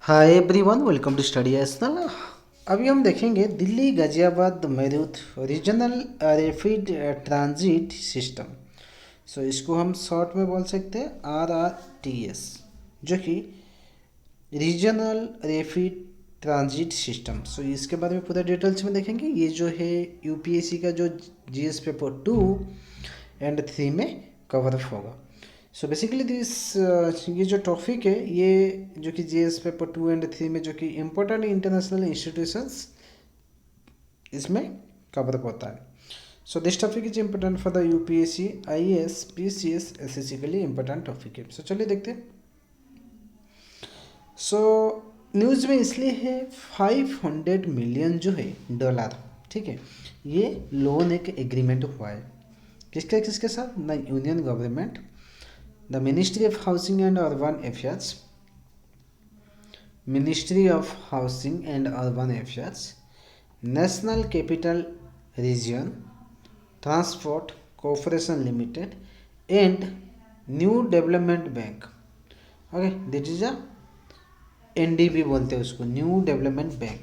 Hi everyone, welcome to study एसनल। अभी हम देखेंगे Delhi Ghaziabad Meerut regional rapid transit system. So इसको हम शॉर्ट में बोल सकते हैं RRTS, जो कि रीजनल रैपिड ट्रांजिट सिस्टम। सो इसके बारे में पूरा डिटेल्स में देखेंगे। ये जो है यूपीएससी का जो जीएस पेपर 2 और 3 में कवर अप होगा। सो बेसिकली दिस ये जो टॉपिक है, ये जो कि जीएस पेपर 2 और 3 में जो कि इम्पोर्टेंट इंटरनेशनल इंस्टीट्यूशंस इसमें कवर अप होता है। So this topic is important for the UPSC IAS PCS SSC के लिए इम्पोर्टेंट टॉपिक है। सो चलिए देखते हैं। सो न्यूज़ में इसलिए है 500 मिलियन जो है डॉलर, ठीक है, ये लोन एक एग्रीमेंट हुआ है किसके किसके साथ, the union government, the ministry of housing and urban affairs, ministry of housing and urban affairs, national capital region transport corporation limited and new development bank. Okay, that is a NDB बोलते हैं उसको, new development bank.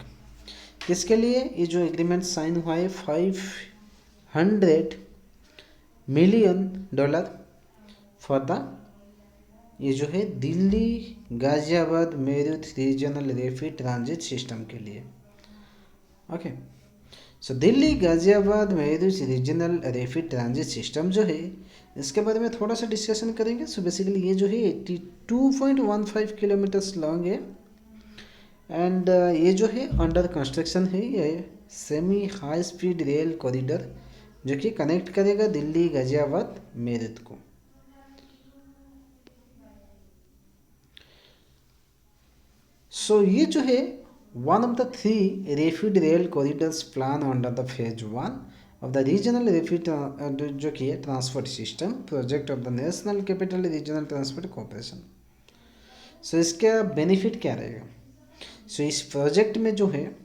किसके लिए ये जो agreement sign हुआ है 500 million dollar for the ये जो है Delhi Ghaziabad Meerut regional rapid transit system के लिए। Okay, so Delhi Ghaziabad Meerut regional rapid transit system जो है, इसके बारे में थोड़ा सा डिस्कशन करेंगे। सो बेसिकली ये जो है 82.15 किलोमीटर्स लॉन्ग है एंड ये जो है अंडर कंस्ट्रक्शन है। ये semi high speed rail corridor जो कि कनेक्ट करेगा दिल्ली गाजियाबाद मेरठ को। सो ये जो है one of the 3 rapid rail corridors plan under the phase 1 of the regional rapid जो कि है transport system project of the national capital regional transport corporation. So इसका बेनिफिट क्या रहेगा? सो इस प्रोजेक्ट में जो है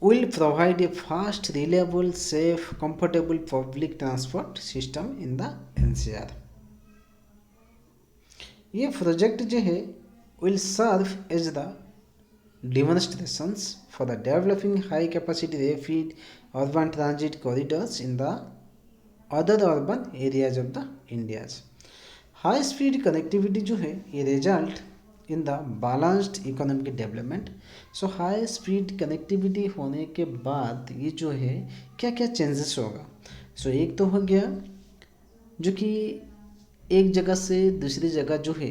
will provide a fast, reliable, safe, comfortable public transport system in the NCR. ये प्रोजेक्ट जो है will serve as the demonstrations for the developing high capacity rapid urban transit corridors in the other urban areas of the India. High speed connectivity जो है ये result in the balanced economic development. So high speed connectivity होने के बाद ये जो है क्या क्या चेंजेस होगा। सो एक तो हो गया जो कि एक जगह से दूसरी जगह जो है,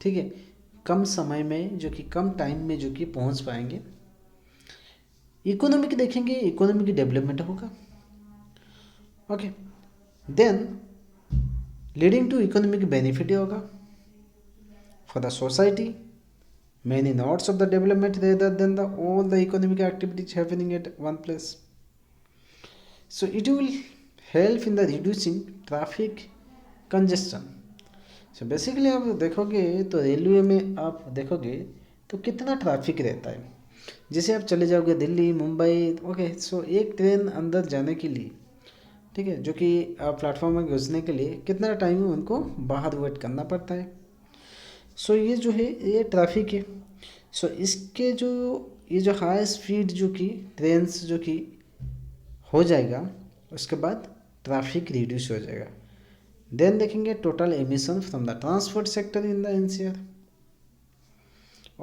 ठीक है, कम समय में जो कि कम टाइम में जो कि पहुंच पाएंगे। इकोनॉमिक देखेंगे, इकोनॉमिक डेवलपमेंट होगा। Okay, then leading to economic benefit होगा for the society, many nodes of the development rather than the all the economic activities happening at one place. So it will help in the reducing traffic congestion. So basically आप देखोगे तो railway में आप देखोगे तो कितना traffic रहता है। जैसे आप चले जाओगे दिल्ली मुंबई, ओके, सो एक ट्रेन अंदर जाने के लिए, ठीक है, जो कि प्लेटफॉर्म में घुसने के लिए कितना टाइम उनको बाहर वेट करना पड़ता है। सो ये जो है ये ट्रैफिक है। सो इसके जो ये जो हाई स्पीड जो कि ट्रेन्स जो कि हो जाएगा, उसके बाद ट्रैफिक रिड्यूस हो जाएगा। देन देखेंगे total emission from the transport sector in the NCR.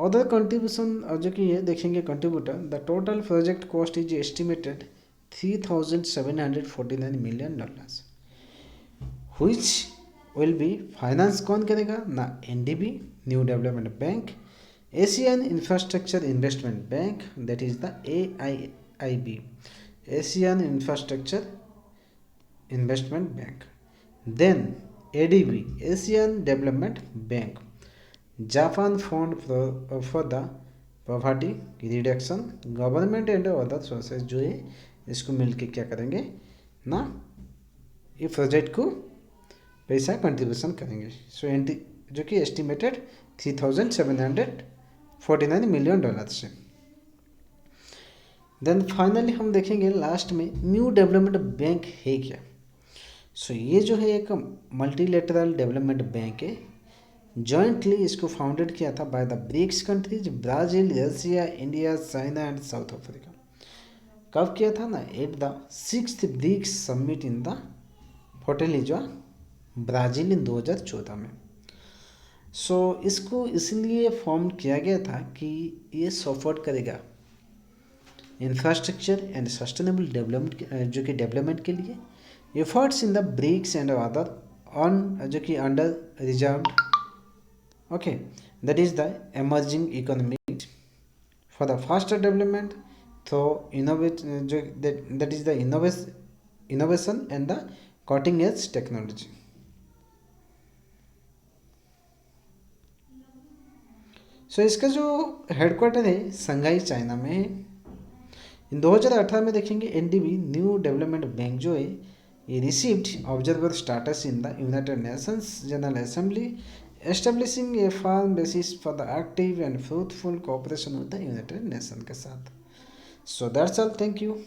Other contribution जो कि ये देखेंगे contributor, the total project cost is estimated $3,749 million, which will be finance कौन करेगा ना, NDB new development bank, Asian infrastructure investment bank that is the AIIB, Asian infrastructure investment bank, then ADB, Asian development bank, Japan fund for the poverty reduction, government and other sources जो है इसको मिलके क्या करेंगे ना, ये project को पैसा कंट्रीब्यूशन करेंगे। सो जो कि एस्टिमेटेड $3,749 मिलियन से। देन फाइनली हम देखेंगे लास्ट में न्यू डेवलपमेंट बैंक है क्या। सो ये जो है एक मल्टीलेटरल डेवलपमेंट बैंक है जॉइंटली इसको फाउंडेड किया था by the BRICS countries Brazil, Russia, India, China and South Africa. कब किया था ना? At the 6th BRICS summit in the Fortaleza, Brazil in 2014 में। सो इसको इसलिए फॉर्म किया गया था कि ये सपोर्ट करेगा इंफ्रास्ट्रक्चर एंड सस्टेनेबल डेवलपमेंट, जो कि डेवलपमेंट के लिए efforts in the BRICS and other on, जो कि under reserved, okay, that is the emerging economy for the faster development through innovate, जो that is the innovation and the cutting edge technology. So इसका जो headquarter है संघाई China में है। इन 2018 में देखेंगे एनडीबी न्यू डेवलपमेंट बैंक जो है ये received observer status in the United Nations general assembly, establishing A firm basis for the active and fruitful cooperation with the United nation के साथ। So that's all, thank you.